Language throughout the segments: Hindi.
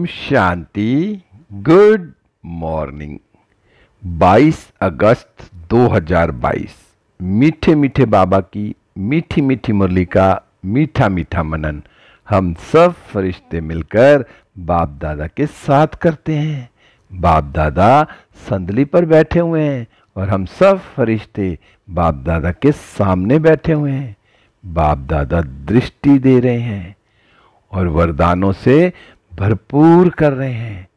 ओम शांति। Good morning. 22 अगस्त 2022। मीठे मीठे बाबा की मीठी मीठी मुरली का मीठा मीठा मनन हम सब फरिश्ते मिलकर बाप दादा के साथ करते हैं। बाप दादा संदली पर बैठे हुए हैं और हम सब फरिश्ते बाप दादा के सामने बैठे हुए हैं। बाप दादा दृष्टि दे रहे हैं और वरदानों से भरपूर कर रहे हैं।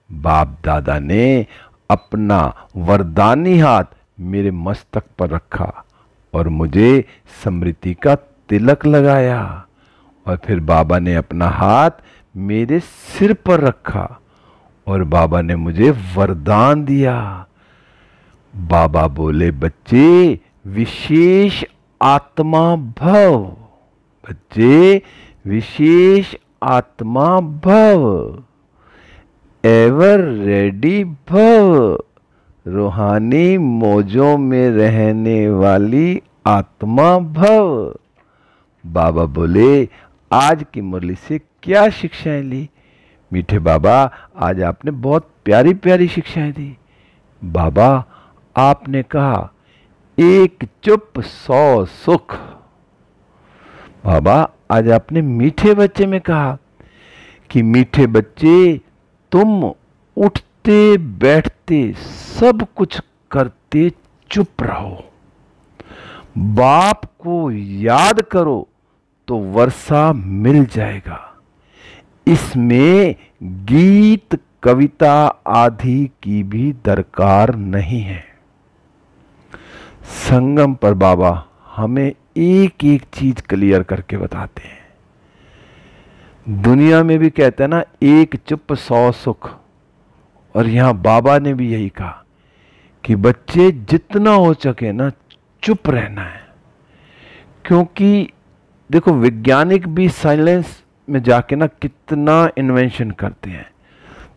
बाप दादा ने अपना वरदानी हाथ मेरे मस्तक पर रखा और मुझे स्मृति का तिलक लगाया और फिर बाबा ने अपना हाथ मेरे सिर पर रखा और बाबा ने मुझे वरदान दिया। बाबा बोले, बच्चे विशेष आत्मा भव, बच्चे विशेष आत्मा भव, एवर रेडी भव, रूहानी मौजों में रहने वाली आत्मा भव। बाबा बोले, आज की मुरली से क्या शिक्षाएं ली? मीठे बाबा, आज आपने बहुत प्यारी प्यारी शिक्षाएं दी। बाबा, आपने कहा एक चुप 100 सुख। बाबा, आज आपने मीठे बच्चे में कहा कि मीठे बच्चे, तुम उठते बैठते सब कुछ करते चुप रहो, बाप को याद करो तो वर्षा मिल जाएगा। इसमें गीत कविता आदि की भी दरकार नहीं है। संगम पर बाबा हमें एक एक चीज क्लियर करके बताते हैं। दुनिया में भी कहते हैं ना, एक चुप 100 सुख, और यहां बाबा ने भी यही कहा कि बच्चे जितना हो सके ना चुप रहना है। क्योंकि देखो, वैज्ञानिक भी साइलेंस में जाके ना कितना इन्वेंशन करते हैं।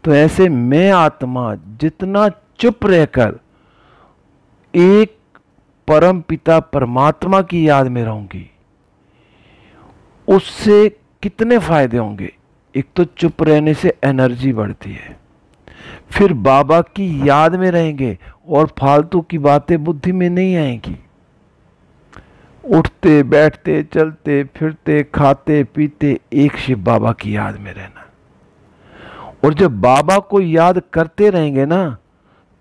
तो ऐसे मैं आत्मा जितना चुप रहकर एक परम पिता परमात्मा की याद में रहूंगी, उससे कितने फायदे होंगे। एक तो चुप रहने से एनर्जी बढ़ती है, फिर बाबा की याद में रहेंगे और फालतू की बातें बुद्धि में नहीं आएंगी। उठते बैठते चलते फिरते खाते पीते एक शिव बाबा की याद में रहना। और जब बाबा को याद करते रहेंगे ना,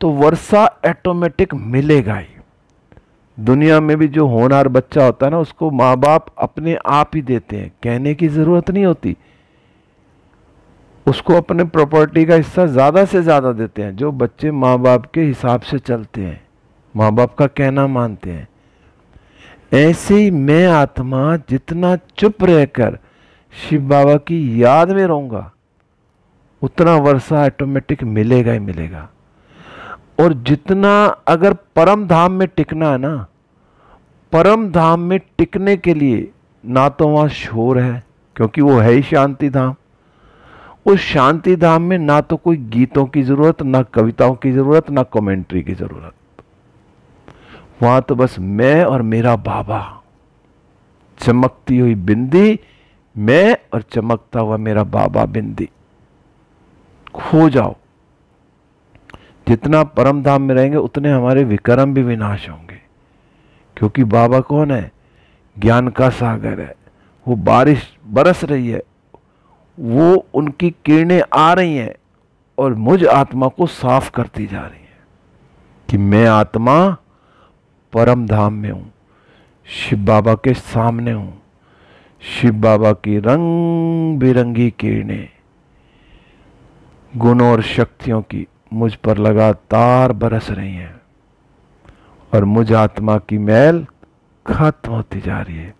तो वर्षा ऑटोमेटिक मिलेगा ही। दुनिया में भी जो होनहार बच्चा होता है ना, उसको माँ बाप अपने आप ही देते हैं, कहने की जरूरत नहीं होती। उसको अपने प्रॉपर्टी का हिस्सा ज्यादा से ज्यादा देते हैं। जो बच्चे माँ बाप के हिसाब से चलते हैं, माँ बाप का कहना मानते हैं। ऐसे ही मैं आत्मा जितना चुप रहकर शिव बाबा की याद में रहूंगा, उतना वर्षा ऑटोमेटिक मिलेगा ही मिलेगा। और जितना अगर परम धाम में टिकना है ना, परम धाम में टिकने के लिए ना तो वहां शोर है, क्योंकि वो है ही शांति धाम। उस शांति धाम में ना तो कोई गीतों की जरूरत, ना कविताओं की जरूरत, ना कमेंट्री की जरूरत। वहां तो बस मैं और मेरा बाबा, चमकती हुई बिंदी मैं और चमकता हुआ मेरा बाबा बिंदी। खो जाओ। जितना परम धाम में रहेंगे उतने हमारे विक्रम भी विनाश होंगे। क्योंकि बाबा कौन है? ज्ञान का सागर है। वो बारिश बरस रही है, वो उनकी किरणें आ रही हैं और मुझ आत्मा को साफ करती जा रही है कि मैं आत्मा परम धाम में हूं, शिव बाबा के सामने हूं। शिव बाबा की रंग बिरंगी किरणें, गुणों और शक्तियों की मुझ पर लगातार बरस रही हैं और मुझ आत्मा की मैल खत्म होती जा रही है।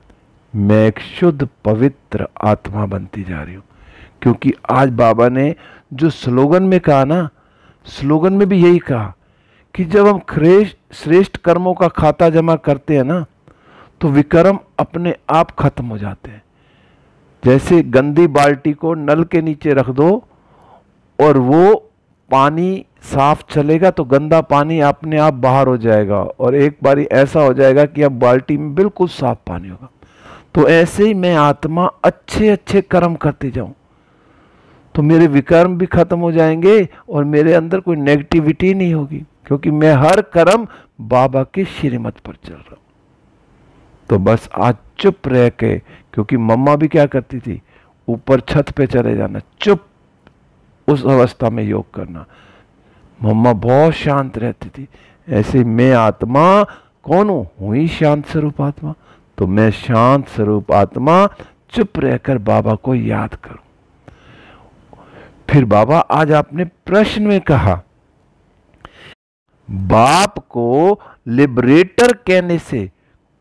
मैं एक शुद्ध पवित्र आत्मा बनती जा रही हूं। क्योंकि आज बाबा ने जो स्लोगन में कहा ना, स्लोगन में भी यही कहा कि जब हम श्रेष्ठ कर्मों का खाता जमा करते हैं ना, तो विक्रम अपने आप खत्म हो जाते हैं। जैसे गंदी बाल्टी को नल के नीचे रख दो और वो पानी साफ चलेगा तो गंदा पानी अपने आप बाहर हो जाएगा, और एक बारी ऐसा हो जाएगा कि अब बाल्टी में बिल्कुल साफ पानी होगा। तो ऐसे ही मैं आत्मा अच्छे अच्छे कर्म करते जाऊं तो मेरे विकर्म भी खत्म हो जाएंगे और मेरे अंदर कोई नेगेटिविटी नहीं होगी, क्योंकि मैं हर कर्म बाबा की श्रीमत पर चल रहा हूं। तो बस आज चुप रह के, क्योंकि मम्मा भी क्या करती थी, ऊपर छत पे चले जाना, चुप उस अवस्था में योग करना। मम्मा बहुत शांत रहती थी। ऐसे मैं आत्मा कौन हूं? हुई शांत स्वरूप आत्मा। तो मैं शांत स्वरूप आत्मा चुप रहकर बाबा को याद करूं। फिर बाबा आज आपने प्रश्न में कहा, बाप को लिबरेटर कहने से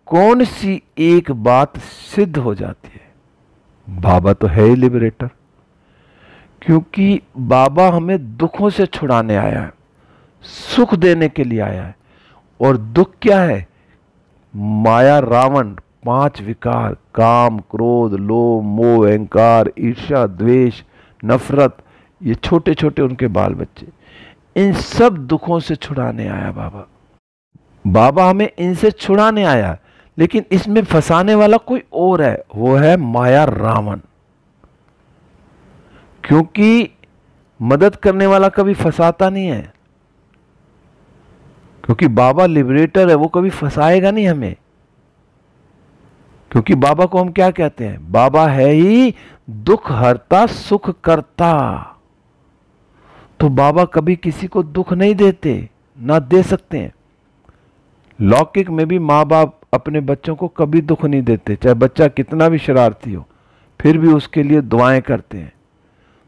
कौन सी एक बात सिद्ध हो जाती है? बाबा तो है ही लिबरेटर, क्योंकि बाबा हमें दुखों से छुड़ाने आया है, सुख देने के लिए आया है। और दुख क्या है? माया, रावण, 5 विकार, काम, क्रोध, लोभ, मोह, अहंकार, ईर्ष्या, द्वेष, नफरत, ये छोटे छोटे उनके बाल बच्चे, इन सब दुखों से छुड़ाने आया बाबा। बाबा हमें इनसे छुड़ाने आया, लेकिन इसमें फंसाने वाला कोई और है, वो है माया, रावण। क्योंकि मदद करने वाला कभी फंसाता नहीं है, क्योंकि बाबा लिबरेटर है, वो कभी फंसाएगा नहीं हमें। क्योंकि बाबा को हम क्या कहते हैं? बाबा है ही दुख हरता, सुख करता। तो बाबा कभी किसी को दुख नहीं देते, ना दे सकते हैं। लौकिक में भी माँ बाप अपने बच्चों को कभी दुख नहीं देते, चाहे बच्चा कितना भी शरारती हो, फिर भी उसके लिए दुआएं करते हैं।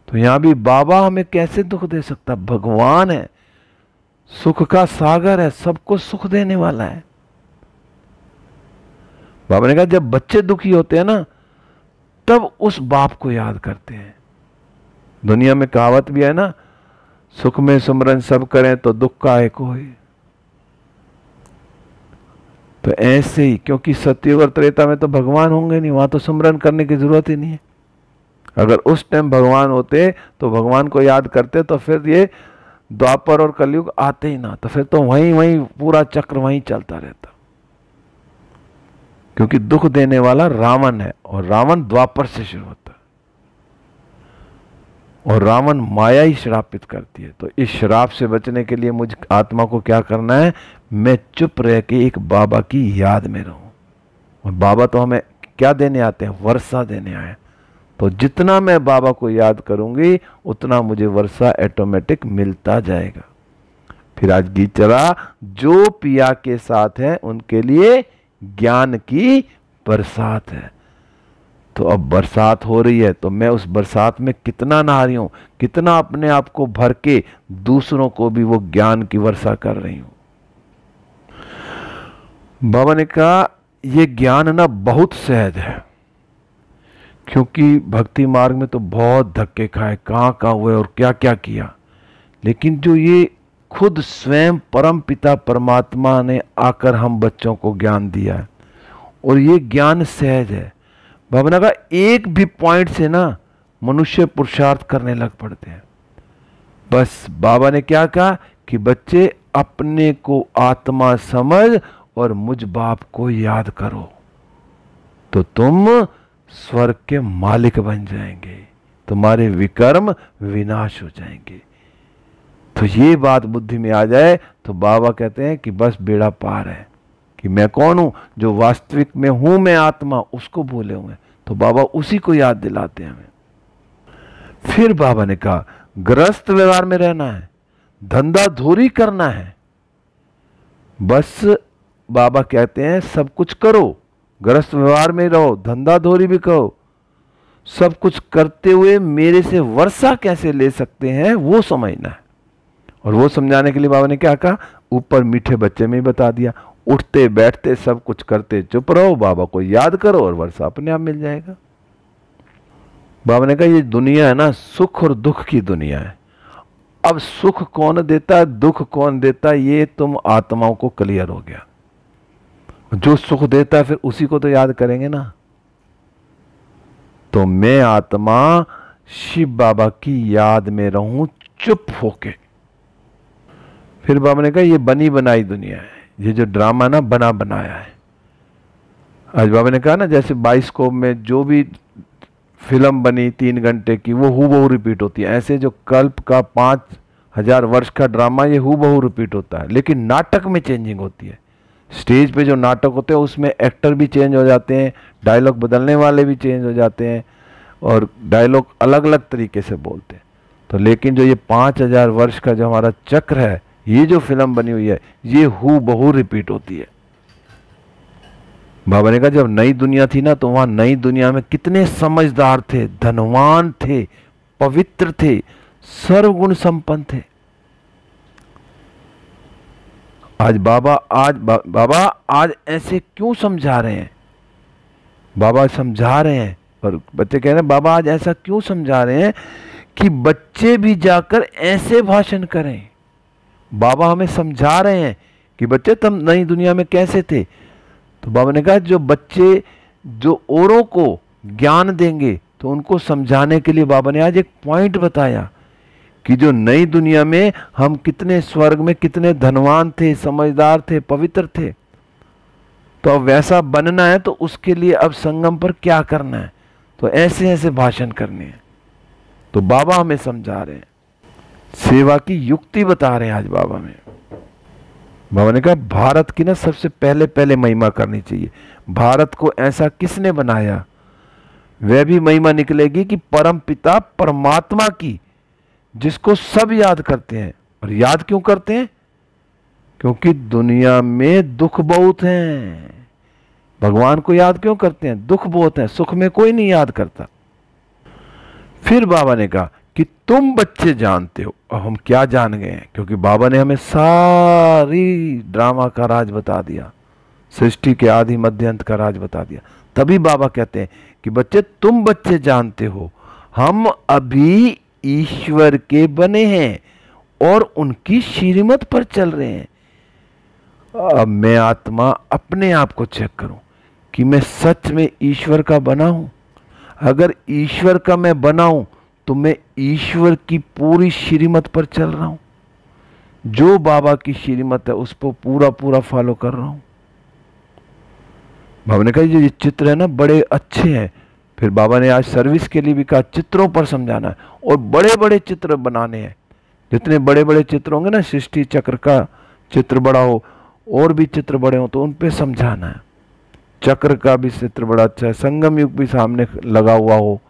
तो यहां भी बाबा हमें कैसे दुख दे सकता? भगवान है, सुख का सागर है, सबको सुख देने वाला है। बाबा ने कहा जब बच्चे दुखी होते हैं ना, तब उस बाप को याद करते हैं। दुनिया में कहावत भी है ना, सुख में सुमरन सब करें तो दुख का एक होए। तो ऐसे ही, क्योंकि सतयुग और त्रेता में तो भगवान होंगे नहीं, वहां तो सुमरन करने की जरूरत ही नहीं है। अगर उस टाइम भगवान होते तो भगवान को याद करते, तो फिर ये द्वापर और कलयुग आते ही ना, तो फिर तो वहीं वहीं पूरा चक्र वहीं चलता रहता। क्योंकि दुख देने वाला रावण है, और रावण द्वापर से शुरू होता है, और रावण माया ही श्रापित करती है। तो इस श्राप से बचने के लिए मुझ आत्मा को क्या करना है? मैं चुप रह के एक बाबा की याद में रहूं। और बाबा तो हमें क्या देने आते हैं? वर्षा देने आए। तो जितना मैं बाबा को याद करूंगी, उतना मुझे वर्षा ऑटोमेटिक मिलता जाएगा। फिर आज गीत चला, जो पिया के साथ है उनके लिए ज्ञान की बरसात है। तो अब बरसात हो रही है, तो मैं उस बरसात में कितना नहा रही हूं, कितना अपने आप को भर के दूसरों को भी वो ज्ञान की वर्षा कर रही हूं। बाबा ने कहा ये ज्ञान ना बहुत सहज है, क्योंकि भक्ति मार्ग में तो बहुत धक्के खाए, कहाँ हुए और क्या क्या किया। लेकिन जो ये खुद स्वयं परम पिता परमात्मा ने आकर हम बच्चों को ज्ञान दिया है, और ये ज्ञान सहज है। बाबा ने कहा एक भी पॉइंट से ना मनुष्य पुरुषार्थ करने लग पड़ते हैं। बस बाबा ने क्या कहा कि बच्चे अपने को आत्मा समझ और मुझ बाप को याद करो, तो तुम स्वर्ग के मालिक बन जाएंगे, तुम्हारे विकर्म विनाश हो जाएंगे। तो ये बात बुद्धि में आ जाए तो बाबा कहते हैं कि बस बेड़ा पार है, कि मैं कौन हूं, जो वास्तविक में हूं मैं आत्मा, उसको भूले हुए। तो बाबा उसी को याद दिलाते हैं हमें। फिर बाबा ने कहा गृहस्थ व्यवहार में रहना है, धंधा धोरी करना है। बस बाबा कहते हैं सब कुछ करो, गृहस्थ व्यवहार में रहो, धंधा धोरी भी करो, सब कुछ करते हुए मेरे से वर्षा कैसे ले सकते हैं वो समझना है। और वो समझाने के लिए बाबा ने क्या कहा, ऊपर मीठे बच्चे में ही बता दिया, उठते बैठते सब कुछ करते चुप रहो, बाबा को याद करो और वर्षा अपने आप मिल जाएगा। बाबा ने कहा ये दुनिया है ना, सुख और दुख की दुनिया है। अब सुख कौन देता है, दुख कौन देता है, ये तुम आत्माओं को क्लियर हो गया। जो सुख देता है फिर उसी को तो याद करेंगे ना। तो मैं आत्मा शिव बाबा की याद में रहूं चुप होके। फिर बाबा ने कहा ये बनी बनाई दुनिया है, ये जो ड्रामा ना बना बनाया है। आज बाबा ने कहा ना, जैसे बाइस्कोप में जो भी फिल्म बनी 3 घंटे की, वो हूबहू रिपीट होती है। ऐसे जो कल्प का 5000 वर्ष का ड्रामा, ये हूबहू रिपीट होता है, लेकिन नाटक में चेंजिंग होती है। स्टेज पे जो नाटक होते हैं उसमें एक्टर भी चेंज हो जाते हैं, डायलॉग बदलने वाले भी चेंज हो जाते हैं, और डायलॉग अलग अलग तरीके से बोलते हैं। तो लेकिन जो ये 5000 वर्ष का जो हमारा चक्र है, ये जो फिल्म बनी हुई है, ये हूबहू रिपीट होती है। बाबा ने कहा जब नई दुनिया थी ना, तो वहां नई दुनिया में कितने समझदार थे, धनवान थे, पवित्र थे, सर्वगुण संपन्न थे। आज बाबा आज ऐसे क्यों समझा रहे हैं? बाबा समझा रहे हैं, और बच्चे कह रहे हैं बाबा आज ऐसा क्यों समझा रहे हैं कि बच्चे भी जाकर ऐसे भाषण करें। बाबा हमें समझा रहे हैं कि बच्चे तुम नई दुनिया में कैसे थे। तो बाबा ने कहा जो बच्चे जो औरों को ज्ञान देंगे, तो उनको समझाने के लिए बाबा ने आज एक पॉइंट बताया कि जो नई दुनिया में हम कितने स्वर्ग में कितने धनवान थे, समझदार थे, पवित्र थे। तो अब वैसा बनना है, तो उसके लिए अब संगम पर क्या करना है, तो ऐसे ऐसे भाषण करने हैं। तो बाबा हमें समझा रहे हैं, सेवा की युक्ति बता रहे हैं आज बाबा में। बाबा ने कहा भारत की ना सबसे पहले महिमा करनी चाहिए। भारत को ऐसा किसने बनाया, वह भी महिमा निकलेगी कि परम पिता परमात्मा की, जिसको सब याद करते हैं। और याद क्यों करते हैं? क्योंकि दुनिया में दुख बहुत हैं। भगवान को याद क्यों करते हैं? दुख बहुत है, सुख में कोई नहीं याद करता। फिर बाबा ने कहा कि तुम बच्चे जानते हो। और हम क्या जान गए हैं? क्योंकि बाबा ने हमें सारी ड्रामा का राज बता दिया, सृष्टि के आदि मध्य अंत का राज बता दिया। तभी बाबा कहते हैं कि बच्चे तुम बच्चे जानते हो, हम अभी ईश्वर के बने हैं और उनकी श्रीमत पर चल रहे हैं। अब मैं आत्मा अपने आप को चेक करूं कि मैं सच में ईश्वर का बना हूं। अगर ईश्वर का मैं बना हूं, तो मैं ईश्वर की पूरी श्रीमत पर चल रहा हूं। जो बाबा की श्रीमत है उस पर पूरा पूरा फॉलो कर रहा हूं। बाबा ने कहा ये चित्र है ना बड़े अच्छे हैं। फिर बाबा ने आज सर्विस के लिए भी कहा चित्रों पर समझाना है, और बड़े बड़े चित्र बनाने हैं। जितने बड़े बड़े चित्र होंगे ना, सृष्टि चक्र का चित्र बड़ा हो, और भी चित्र बड़े हो, तो उन पे समझाना है। चक्र का भी चित्र बड़ा अच्छा है, संगम युग भी सामने लगा हुआ हो,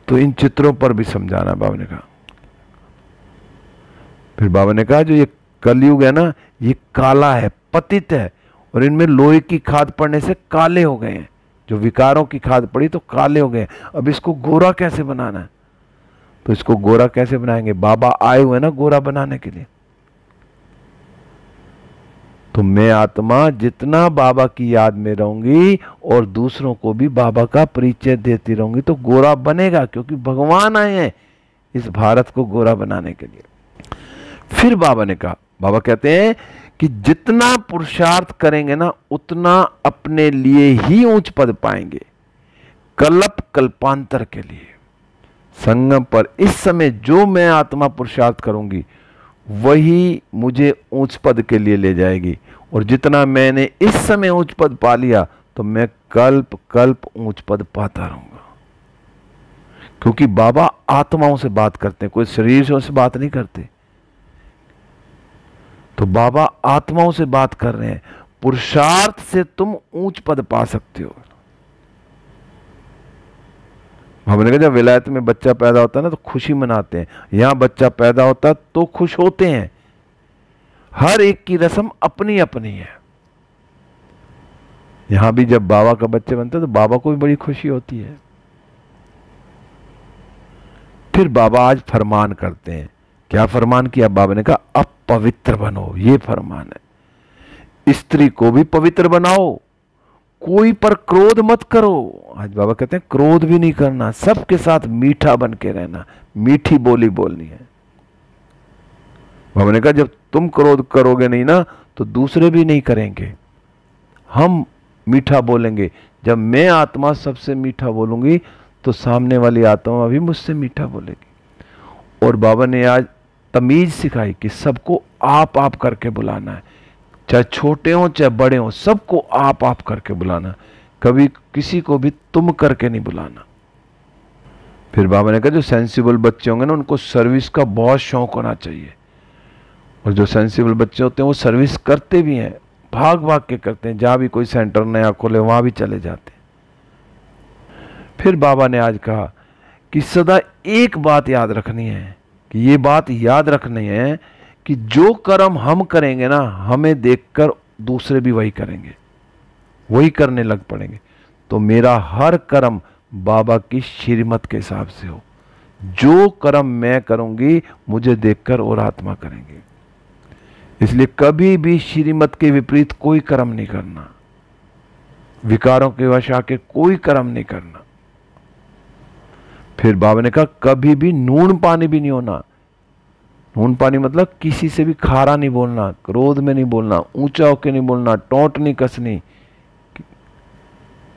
तो इन चित्रों पर भी समझाना है बाबा ने कहा। फिर बाबा ने कहा जो ये कलयुग है ना, ये काला है, पतित है, और इनमें लोहे की खाद पड़ने से काले हो गए हैं। जो विकारों की खाद पड़ी तो काले हो गए। अब इसको गोरा कैसे बनाना है? तो इसको गोरा कैसे बनाएंगे? बाबा आए हुए ना गोरा बनाने के लिए। तो मैं आत्मा जितना बाबा की याद में रहूंगी और दूसरों को भी बाबा का परिचय देती रहूंगी, तो गोरा बनेगा, क्योंकि भगवान आए हैं इस भारत को गोरा बनाने के लिए। फिर बाबा ने कहा, बाबा कहते हैं कि जितना पुरुषार्थ करेंगे ना, उतना अपने लिए ही ऊंच पद पाएंगे, कल्प कल्पांतर के लिए। संगम पर इस समय जो मैं आत्मा पुरुषार्थ करूंगी, वही मुझे ऊंच पद के लिए ले जाएगी। और जितना मैंने इस समय ऊंच पद पा लिया, तो मैं कल्प कल्प ऊंच पद पाता रहूंगा। क्योंकि बाबा आत्माओं से बात करते हैं, कोई शरीर से बात नहीं करते। तो बाबा आत्माओं से बात कर रहे हैं। पुरुषार्थ से तुम ऊंच पद पा सकते हो। हमने कहा जब विलायत में बच्चा पैदा होता है ना, तो खुशी मनाते हैं। यहां बच्चा पैदा होता है तो खुश होते हैं। हर एक की रस्म अपनी अपनी है। यहां भी जब बाबा का बच्चे बनते हैं तो बाबा को भी बड़ी खुशी होती है। फिर बाबा आज फरमान करते हैं। क्या फरमान किया? बाबा ने कहा अब पवित्र बनो, ये फरमान है। स्त्री को भी पवित्र बनाओ, कोई पर क्रोध मत करो। आज बाबा कहते हैं क्रोध भी नहीं करना, सबके साथ मीठा बन के रहना, मीठी बोली बोलनी है। बाबा ने कहा जब तुम क्रोध करोगे नहीं ना, तो दूसरे भी नहीं करेंगे। हम मीठा बोलेंगे। जब मैं आत्मा सबसे मीठा बोलूंगी, तो सामने वाली आत्मा भी मुझसे मीठा बोलेगी। और बाबा ने आज तमीज सिखाई कि सबको आप करके बुलाना है, चाहे छोटे हों चाहे बड़े हों, सबको आप करके बुलाना। कभी किसी को भी तुम करके नहीं बुलाना। फिर बाबा ने कहा जो सेंसिबल बच्चे होंगे ना उनको सर्विस का बहुत शौक होना चाहिए, और जो सेंसिबल बच्चे होते हैं वो सर्विस करते भी हैं, भाग भाग के करते हैं, जहाँ भी कोई सेंटर नया खोले वहाँ भी चले जाते हैं। फिर बाबा ने आज कहा कि सदा एक बात याद रखनी है, कि ये बात याद रखनी है कि जो कर्म हम करेंगे ना, हमें देखकर दूसरे भी वही करेंगे, वही करने लग पड़ेंगे। तो मेरा हर कर्म बाबा की श्रीमत के हिसाब से हो। जो कर्म मैं करूंगी मुझे देखकर और आत्मा करेंगे। इसलिए कभी भी श्रीमत के विपरीत कोई कर्म नहीं करना, विकारों के वश आके कोई कर्म नहीं करना। फिर बाबा ने कहा कभी भी नून पानी भी नहीं होना। नून पानी मतलब किसी से भी खारा नहीं बोलना, क्रोध में नहीं बोलना, ऊंचा होके नहीं बोलना, टोंट नहीं कसनी।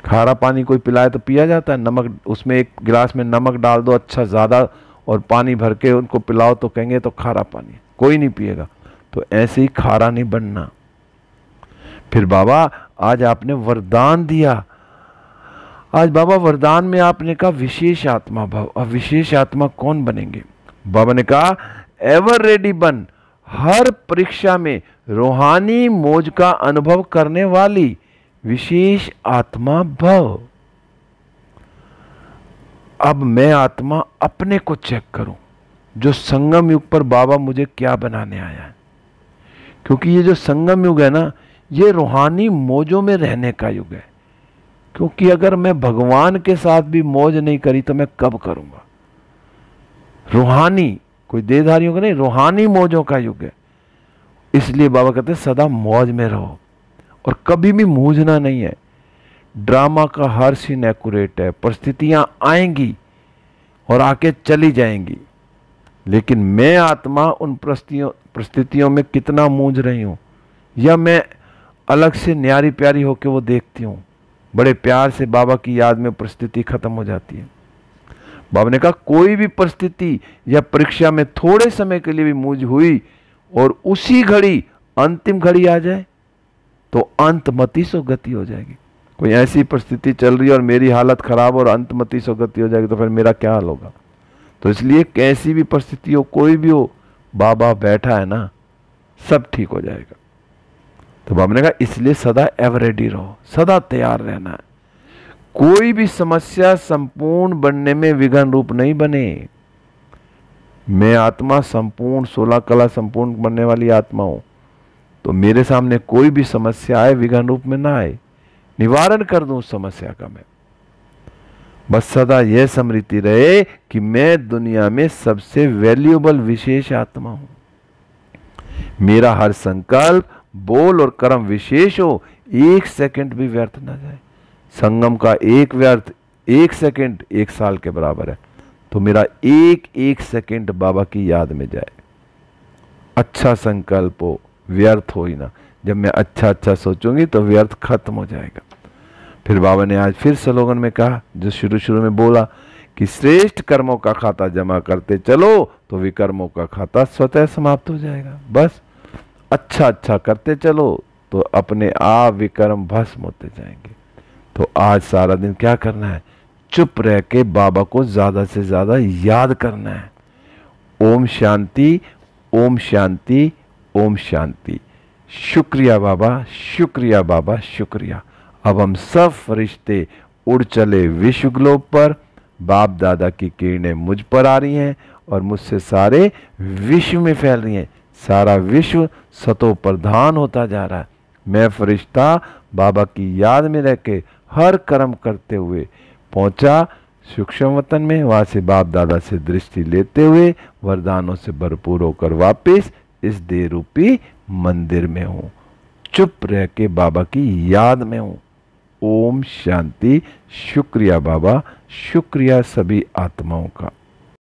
खारा पानी कोई पिलाए तो पिया जाता है, नमक उसमें एक गिलास में नमक डाल दो अच्छा ज़्यादा और पानी भर के उनको पिलाओ तो कहेंगे तो खारा पानी, कोई नहीं पिएगा। तो ऐसे ही खारा नहीं बनना। फिर बाबा आज आपने वरदान दिया, आज बाबा वरदान में आपने कहा विशेष आत्मा भाव। अब विशेष आत्मा कौन बनेंगे? बाबा ने कहा एवर रेडी बन, हर परीक्षा में रूहानी मौज का अनुभव करने वाली विशेष आत्मा भव। अब मैं आत्मा अपने को चेक करूं, जो संगम युग पर बाबा मुझे क्या बनाने आया है। क्योंकि ये जो संगम युग है ना, ये रूहानी मौजों में रहने का युग है। क्योंकि अगर मैं भगवान के साथ भी मौज नहीं करी तो मैं कब करूंगा? रूहानी, कोई देहधारियों का नहीं, रूहानी मौजों का युग है। इसलिए बाबा कहते हैं सदा मौज में रहो और कभी भी मूझना नहीं है। ड्रामा का हर सीन एक्यूरेट है, परिस्थितियां आएंगी और आके चली जाएंगी, लेकिन मैं आत्मा उन परिस्थितियों में कितना मूझ रही हूं, या मैं अलग से न्यारी प्यारी होके वो देखती हूं। बड़े प्यार से बाबा की याद में परिस्थिति खत्म हो जाती है। बाबा ने कहा कोई भी परिस्थिति या परीक्षा में थोड़े समय के लिए भी मूझ हुई और उसी घड़ी अंतिम घड़ी आ जाए तो अंतमति सो गति हो जाएगी। कोई ऐसी परिस्थिति चल रही है और मेरी हालत खराब और अंतमति सो गति हो जाएगी तो फिर मेरा क्या हाल होगा? तो इसलिए कैसी भी परिस्थिति हो, कोई भी हो, बाबा बैठा है ना, सब ठीक हो जाएगा। तो बाबा ने कहा इसलिए सदा एवर रेडी रहो, सदा तैयार रहना है। कोई भी समस्या संपूर्ण बनने में विघ्न रूप नहीं बने। मैं आत्मा संपूर्ण 16 कला संपूर्ण बनने वाली आत्मा हूं, तो मेरे सामने कोई भी समस्या आए विघ्न रूप में ना आए, निवारण कर दूं उस समस्या का। मैं बस सदा यह स्मृति रहे कि मैं दुनिया में सबसे वैल्यूएबल विशेष आत्मा हूं। मेरा हर संकल्प, बोल और कर्म विशेष हो, 1 सेकंड भी व्यर्थ ना जाए। संगम का एक व्यर्थ 1 सेकंड 1 साल के बराबर है। तो मेरा एक सेकंड बाबा की याद में जाए। अच्छा संकल्प हो, व्यर्थ हो ही ना। जब मैं अच्छा सोचूंगी तो व्यर्थ खत्म हो जाएगा। फिर बाबा ने आज फिर स्लोगन में कहा, जो शुरू में बोला कि श्रेष्ठ कर्मों का खाता जमा करते चलो तो विकर्मों का खाता स्वतः समाप्त हो जाएगा। बस अच्छा करते चलो तो अपने आप विकर्म भस्म होते जाएंगे। तो आज सारा दिन क्या करना है? चुप रह के बाबा को ज्यादा से ज्यादा याद करना है। ओम शांति, ओम शांति, ओम शांति। शुक्रिया बाबा, शुक्रिया बाबा, शुक्रिया। अब हम सब फरिश्ते उड़ चले विश्व ग्लोब पर। बाप दादा की किरणें मुझ पर आ रही हैं और मुझसे सारे विश्व में फैल रही हैं। सारा विश्व सतो प्रधान होता जा रहा है। मैं फरिश्ता बाबा की याद में रह के हर कर्म करते हुए पहुंचा सूक्ष्म वतन में। वहां से बाप दादा से दृष्टि लेते हुए वरदानों से भरपूर होकर वापस इस देह रूपी मंदिर में हूं। चुप रह के बाबा की याद में हूं। ओम शांति। शुक्रिया बाबा, शुक्रिया सभी आत्माओं का।